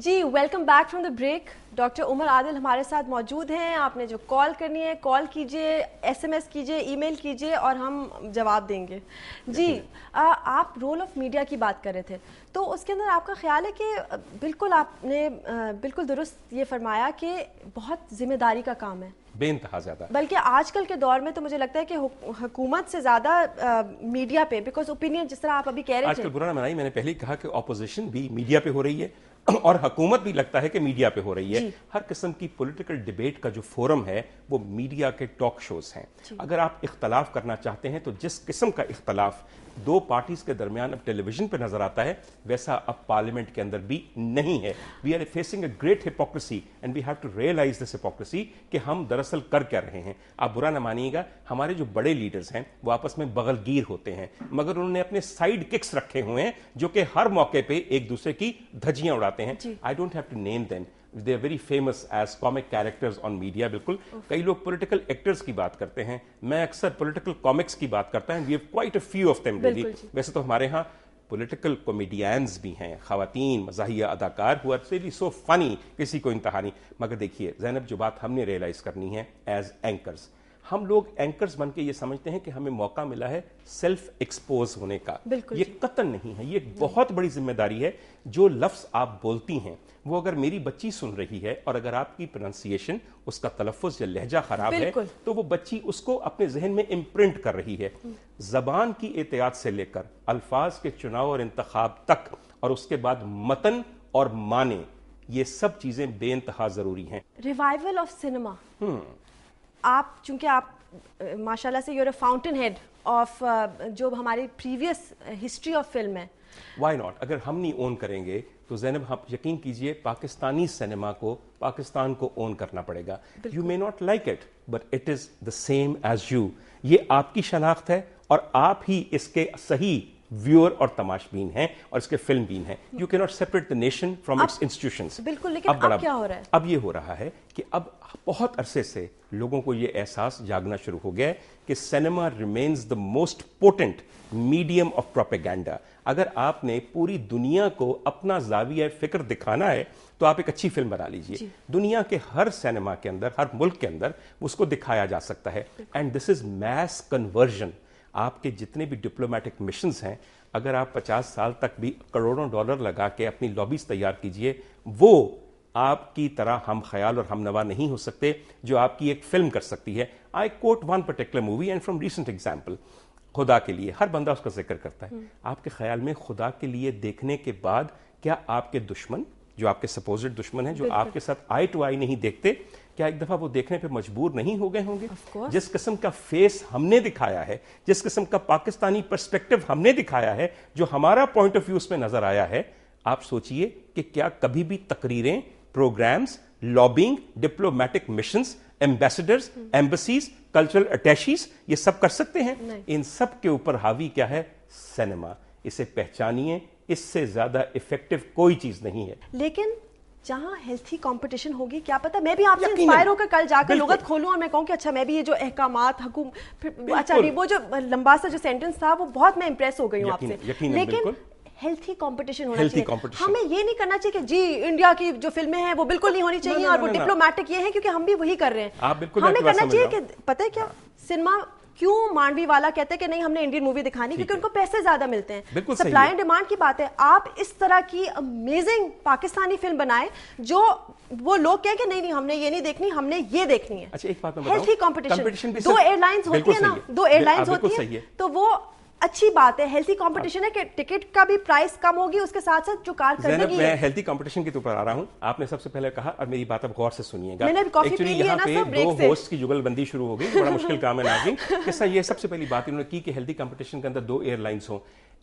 G welcome back from the break. Doctor Umar Adil ہمارے ساتھ موجود ہیں. آپ نے جو کال کرنی ہے کال کیجئے, ایس ایم ایس کیجئے, ای میل کیجئے اور ہم جواب دیں گے. جی آپ رول آف میڈیا کی بات کر رہے تھے, تو اس کے اندر آپ کا خیال ہے کہ بالکل آپ نے بالکل درست یہ فرمایا کہ بہت ذمہ داری کا کام ہے, بے انتہا زیادہ, بلکہ آج کل کے دور میں تو مجھے لگتا ہے کہ حکومت سے زیادہ میڈیا پہ, بیکاز اوپینین جس طرح آپ ابھی کہہ رہے آج تھے. کل برا نہ منائیں, میں نے پہلے ہی کہا کہ اپوزیشن بھی میڈیا پہ ہو رہی ہے اور حکومت بھی لگتا ہے کہ میڈیا پہ ہو رہی ہے. ہر قسم کی پولیٹیکل ڈیبیٹ کا جو فورم ہے وہ میڈیا کے ٹاک شوز ہیں. اگر آپ اختلاف کرنا چاہتے ہیں تو جس قسم کا اختلاف دو پارٹیز کے درمیان اب ٹیلی ویژن پہ نظر آتا ہے ویسا اب پارلیمنٹ کے اندر بھی نہیں ہے. We are facing a great hypocrisy and we have to realise this hypocrisy کہ ہم دراصل کر کیا رہے ہیں. آپ برا نہ مانیے گا, ہمارے جو بڑے لیڈرز ہیں وہ آپس میں بغل گیر ہوتے ہیں, مگر انہوں نے اپنے سائیڈ ککس رکھے ہوئے ہیں جو کہ ہر موقع پہ ایک دوسرے کی دھجیاں اڑاتے ہیں. I don't have to name them. They are very famous as comic characters on media. بالکل کئی لوگ پولیٹیکل ایکٹرز کی بات کرتے ہیں, میں اکثر پولیٹیکل کامکس کی بات کرتا ہوں. We have quite a few of them really. ویسے تو ہمارے ہاں پولیٹیکل کامیڈیانز بھی ہیں, خواتین مزاحیہ اداکار who are really so funny, کسی کو انتہا نہیں. مگر دیکھیے زینب, جو بات ہم نے ریئلائز کرنی ہے ایز اینکرز, ہم لوگ اینکرز بن کے یہ سمجھتے ہیں کہ ہمیں موقع ملا ہے سیلف ایکسپوز ہونے کا. یہ قطعاً نہیں ہے, یہ ایک بہت بڑی ذمہ داری ہے. جو لفظ آپ بولتی ہیں وہ اگر میری بچی سن رہی ہے اور اگر آپ کی پروننسیشن, اس کا تلفظ یا لہجہ خراب ہے تو وہ بچی اس کو اپنے ذہن میں امپرنٹ کر رہی ہے. زبان کی احتیاط سے لے کر الفاظ کے چناؤ اور انتخاب تک, اور اس کے بعد متن اور معنی, یہ سب چیزیں بے انتہا ضروری ہیں. ریوائول آف سنیما, آپ چونکہ آپ ماشاءاللہ سے you are a fountain head of جو ہماری پریویس ہسٹری آف فلم ہے. وائی ناٹ, اگر ہم نہیں اون کریں گے تو زینب آپ یقین کیجئے پاکستانی سینما کو, پاکستان کو اون کرنا پڑے گا. You may not like it but it is the same as you. یہ آپ کی شناخت ہے اور آپ ہی اس کے صحیح ویور اور تماشبین ہیں اور اس کے فلم بین ہیں. یو کی not separate the nation from its institutions. بالکل, لیکن اب کیا ہو رہا ہے؟ اب یہ ہو رہا ہے کہ اب بہت عرصے سے لوگوں کو یہ احساس جاگنا شروع ہو گیا ہے کہ cinema remains the most potent medium of propaganda. اگر آپ نے پوری دنیا کو اپنا زاویہ فکر دکھانا ہے تو آپ ایک اچھی فلم بنا لیجئے. دنیا کے ہر سینما کے اندر, ہر ملک کے اندر اس کو دکھایا جا سکتا ہے. And this is mass conversion. آپ کے جتنے بھی ڈپلومیٹک مشنز ہیں, اگر آپ 50 سال تک بھی کروڑوں ڈالر لگا کے اپنی لابیز تیار کیجئے, وہ آپ کی طرح ہم خیال اور ہم نوا نہیں ہو سکتے جو آپ کی ایک فلم کر سکتی ہے. I quote one particular movie and from recent example. خدا کے لیے, ہر بندہ اس کا ذکر کرتا ہے. آپ کے خیال میں خدا کے لیے دیکھنے کے بعد کیا آپ کے دشمن, جو آپ کے سپوزڈ دشمن ہیں, جو آپ کے ساتھ آئی ٹو آئی نہیں دیکھتے, کیا ایک دفعہ وہ دیکھنے پہ مجبور نہیں ہو گئے ہوں گے؟ جس قسم کا فیس ہم نے دکھایا ہے, جس قسم کا پاکستانی پرسپیکٹو ہم نے دکھایا ہے, جو ہمارا پوائنٹ آف ویو اس میں نظر آیا ہے, آپ سوچئے کہ کیا کبھی بھی تقریریں, programmes, lobbying, diplomatic missions, ambassadors, embassies, cultural attachés, یہ سب کر سکتے ہیں؟ ان سب کے اوپر حاوی کیا ہے؟ سینما. اسے پہچانیے, اس سے زیادہ افیکٹو کوئی چیز نہیں ہے. لیکن جہاں ہیلتھی کمپٹیشن ہوگی, کیا پتا میں بھی آپ سے انسپائر ہو کر کل جا کر لغت کھولوں اور میں کہوں کہ اچھا میں بھی یہ جو احکامات اچھا نہیں, وہ جو لمبا سا جو سینٹنس تھا وہ بہت میں امپریس ہو گئی ہوں آپ سے. لیکن ہیلتھی کمپٹیشن ہونا چاہیے. ہمیں یہ نہیں کرنا چاہیے کہ جی انڈیا کی جو فلمیں ہیں وہ بالکل نہیں ہونی چاہیے اور وہ ڈپلومیٹک یہ ہے, کیونکہ ہم بھی وہی کر رہے ہیں. ہمیں کرنا چاہیے کہ پتہ ہے کیا, سنیما کیوں مانڈوی والا کہتے ہیں کہ نہیں ہم نے انڈین مووی دکھانی, کیونکہ ان کو پیسے زیادہ ملتے ہیں. سپلائی اینڈ ڈیمانڈ کی بات ہے. آپ اس طرح کی امیزنگ پاکستانی فلم بنائیں جو وہ لوگ کہیں کہ نہیں ہم نے یہ نہیں دیکھنی, ہم نے یہ دیکھنی ہے. اچھا ایک بات میں بتاؤں, ہیلتھی کمپٹیشن. دو ایئر لائنز ہوتی ہیں نا, دو ایئر لائنز ہوتی ہیں تو وہ اچھی بات ہے. ہیلتھی کمپٹیشن ہے کہ ٹکٹ کا بھی پرائس کم ہوگی, اس کے ساتھ ساتھ جو کارکردگی ہے. میں ہیلتھی کمپٹیشن کے اوپر آ رہا ہوں. آپ نے سب سے پہلے کہا, اور میری بات اب غور سے سنیے گا, ایکچولی یہاں پہ دو ہوسٹ کی جگل بندی شروع ہو گئی, بڑا مشکل کام ہے ناظرین. قصہ یہ سب سے پہلی بات انہوں نے کی کہ ہیلتھی کمپٹیشن کے اندر دو ایئر لائنز ہوں.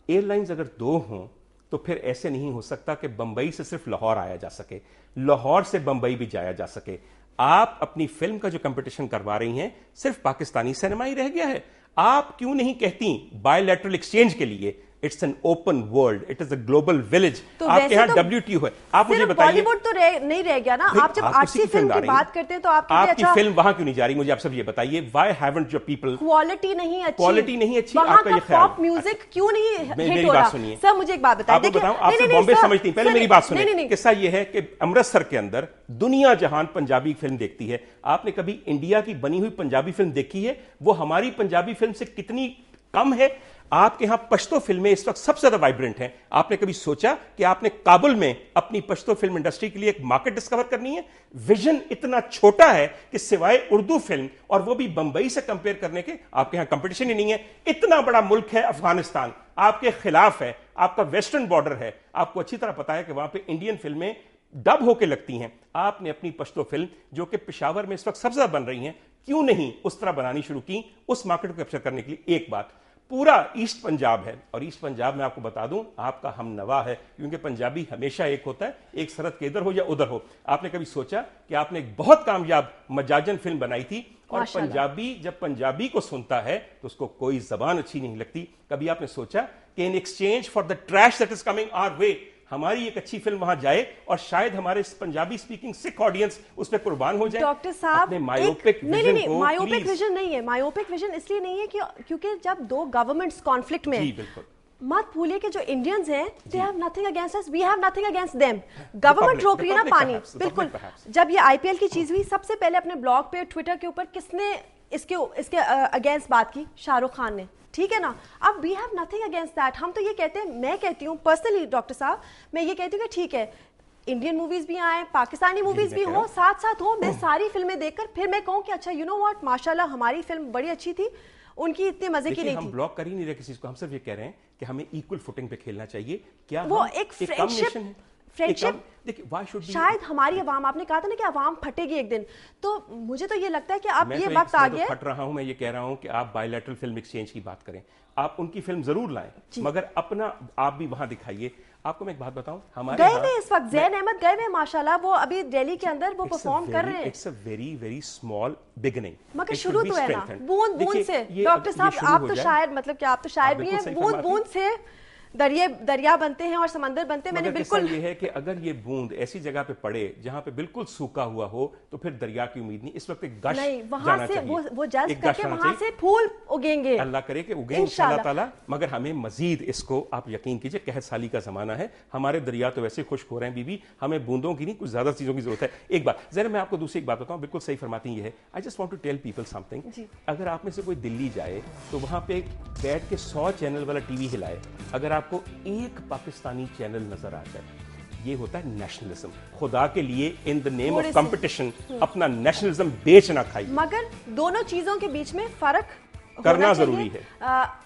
ایئر لائنز اگر دو ہوں تو پھر ایسے نہیں ہو سکتا کہ بمبئی سے صرف لاہور آیا جا سکے, لاہور سے بمبئی بھی جایا جا سکے. آپ اپنی فلم کا جو کمپٹیشن کروا رہی ہیں صرف پاکستانی سینما ہی رہ گیا ہے. آپ کیوں نہیں کہتی بائی لیٹرل ایکسچینج کے لیے it's an open world, it is a global village. आपके यहाँ WTO है, आप मुझे बताइए। बॉलीवुड तो नहीं रह गया ना, आप जब आर्ट्सी फिल्म की बात करते हैं तो आपकी फिल्म वहां क्यों नहीं जा रही? मुझे आप सब ये बताइए, why haven't your people, quality नहीं अच्छी, आपका ये ख्याल, पॉप म्यूजिक क्यों नहीं हिट मेरी हो रहा? बात सुनिए सर मुझे एक बात बताइए, आपको बताऊं, आप बॉम्बे समझती हैं, पहले मेरी बात सुनिए। किस्सा ये है कि अमृतसर के अंदर दुनिया जहान पंजाबी फिल्म देखती है, आपने कभी इंडिया की बनी हुई पंजाबी फिल्म देखी है? वो हमारी पंजाबी फिल्म से कितनी कम है? आपके यहां पश्तो फिल्में इस वक्त सबसे ज्यादा वाइब्रेंट हैं। आपने कभी सोचा कि आपने काबुल में अपनी पश्तो फिल्म इंडस्ट्री के लिए एक मार्केट डिस्कवर करनी है? विजन इतना छोटा है कि सिवाय उर्दू फिल्म, और वो भी बंबई से कंपेयर करने के, आपके यहां कंपटीशन ही नहीं है। इतना बड़ा मुल्क है अफगानिस्तान, आपके खिलाफ है, आपका वेस्टर्न बॉर्डर है, आपको अच्छी तरह पता है कि वहां पे इंडियन फिल्में डब होके लगती हैं। आपने अपनी पश्तो फिल्म, जो कि पेशावर में इस वक्त सबसे ज्यादा बन रही हैं, क्यों नहीं उस तरह बनानी शुरू की, उस मार्केट को कैप्चर करने के लिए? एक बात, पूरा ईस्ट पंजाब है, और ईस्ट पंजाब में आपको बता दूं आपका हम नवा है, क्योंकि पंजाबी हमेशा एक होता है, एक सरहद के इधर हो या उधर हो। आपने कभी सोचा कि आपने एक बहुत कामयाब मजाजन फिल्म बनाई थी, और पंजाबी जब पंजाबी को सुनता है तो उसको कोई जबान अच्छी नहीं लगती? कभी आपने सोचा कि in exchange for the trash that is coming our way, हमारी एक अच्छी फिल्म वहां जाए और शायद हमारे पंजाबी स्पीकिंग सिख ऑडियंस उस पर कुर्बान हो जाए? डॉक्टर साहब, मायोपिक विजन को, मायोपिक विजन नहीं है, मायोपिक विजन इसलिए नहीं है क्योंकि जब दो गवर्नमेंट्स कॉन्फ्लिक्ट में, जी बिल्कुल, मत भूलिए कि जो इंडियंस हैं, they have nothing against us, we have nothing against them. Government रोक रही है ना पानी, बिल्कुल। जब ये IPL की चीज हुई, सबसे पहले अपने ब्लॉग पे, ट्विटर के ऊपर किसने इसके अगेंस्ट बात की? शाहरुख खान ने, ठीक है ना? अब we have nothing against that. हम तो ये कहते हैं, मैं कहती हूँ पर्सनली डॉक्टर साहब, मैं ये कहती हूँ कि ठीक है, इंडियन मूवीज भी आए, पाकिस्तानी मूवीज भी हो, साथ साथ हो। मैं सारी फिल्में देखकर फिर मैं कहूँ कि अच्छा, यू नो व्हाट, माशाल्लाह हमारी फिल्म बड़ी अच्छी थी, उनकी इतने मजे की नहीं थी। हम ब्लॉक कर ही नहीं रहे किसी को, हम सिर्फ ये कह रहे हैं कि हमें इक्वल फुटिंग पे खेलना चाहिए। क्या वो एक फ्रेंडशिप, देखिए, why should we, शायद हमारी अवाम, आपने कहा था ना कि अवाम फटेगी एक दिन, तो मुझे तो ये लगता है कि अब ये वक्त आ गया। फट रहा हूं मैं, ये कह रहा हूं कि आप बायलैटरल फिल्म एक्सचेंज की बात करें, आप उनकी फिल्म जरूर लाएं, मगर अपना आप भी वहां दिखाइए। आपको मैं एक बात बताऊं, हमारे गए हुए इस वक्त ज़ैन अहमद गए हुए माशाल्लाह, वो अभी दिल्ली के अंदर वो परफॉर्म कर रहे हैं। It's a very very small beginning, मगर शुरू तो है ना, बूंद बूंद से। डॉक्टर साहब, आप तो शायर, मतलब कि आप तो शायर भी हैं, बूंद बूंद से दरिया बनते हैं और समंदर बनते हैं। मैंने बिल्कुल ये है कि अगर ये बूंद ऐसी जगह पे पड़े जहां पे बिल्कुल सूखा हुआ हो, तो फिर दरिया की उम्मीद नहीं। इस वक्त एक गश नहीं, वहां से वो जज्ब करके वहां से फूल उगेंगे, अल्लाह करे कि उगें इंशाअल्लाह ताला। मगर हमें मजीद इसको, आप यकीन कीजिए, कहत साली का जमाना है, हमारे दरिया तो वैसे खुश्क हो रहे हैं बीबी, हमें बूंदों की नहीं, कुछ ज्यादा चीजों की जरूरत है। एक बात जरा मैं आपको दूसरी एक बात बताऊं, बिल्कुल सही फरमाती है, I just want to tell people something. अगर आप में से कोई दिल्ली जाए तो वहां पे बैठ के 100 चैनल वाला टीवी हिलाए, अगर आपको एक पाकिस्तानी चैनल नजर आता है, ये होता है नेशनलिज्म। खुदा के लिए, in the name of competition अपना नेशनलिज्म बेच ना खाई। मगर दोनों चीजों के बीच में फर्क करना जरूरी है।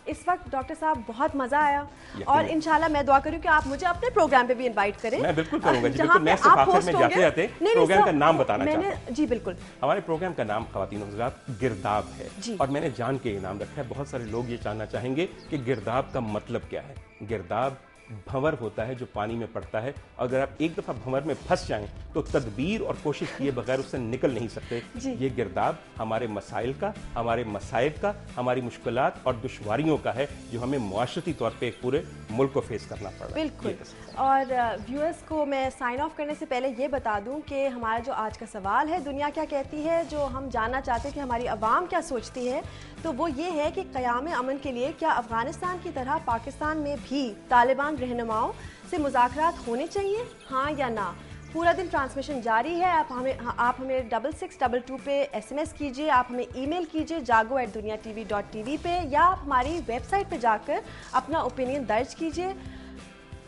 इस वक्त डॉक्टर साहब बहुत मजा आया, और इंशाल्लाह मैं दुआ करूं कि आप मुझे अपने प्रोग्राम पे भी इनवाइट करें। मैं बिल्कुल करूंगा जी, बिल्कुल। मैं सिर्फ आखिर में जाते जाते प्रोग्राम का नाम बताना चाहता हूं। जी बिल्कुल। हमारे प्रोग्राम का नाम ख़वातीन हज़रात गिरदाब है, और मैंने जान के नाम रखा है। बहुत सारे लोग ये जानना चाहेंगे कि गिरदाब का मतलब क्या है। गिरदाब भंवर होता है जो पानी में पड़ता है, अगर आप एक दफा भंवर में फंस जाएं तो तदबीर और कोशिश किए बगैर उससे निकल नहीं सकते। ये गिरदाब हमारे मसाइल का, हमारे मसाइब का, हमारी मुश्किलात और दुश्वारियों का है, जो हमें मुआशरती तौर पे पूरे मुल्क को फेस करना पड़ रहा है। बिल्कुल। और व्यूअर्स को मैं साइन ऑफ करने से पहले ये बता दूं कि हमारा जो आज का सवाल है, दुनिया क्या कहती है, जो हम जानना चाहते हैं कि हमारी आवाम क्या सोचती है, तो वो ये है कि क़याम अमन के लिए क्या अफगानिस्तान की तरह पाकिस्तान में भी तालिबान रहनुमाओं से मुज़ाकरात होने चाहिए, हाँ या ना। पूरा दिन ट्रांसमिशन जारी है। आप हमें 6622 पे SMS कीजिए, आप हमें ईमेल कीजिए jago@duniatv.tv पे, या आप हमारी वेबसाइट पे जाकर अपना ओपिनियन दर्ज कीजिए।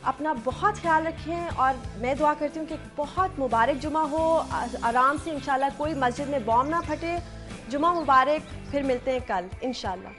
अपना बहुत ख्याल रखें, और मैं दुआ करती हूँ कि बहुत मुबारक जुमा हो, आराम से इंशाल्लाह, कोई मस्जिद में बॉम्ब ना फटे। जुमा मुबारक, फिर मिलते हैं कल इंशाल्लाह।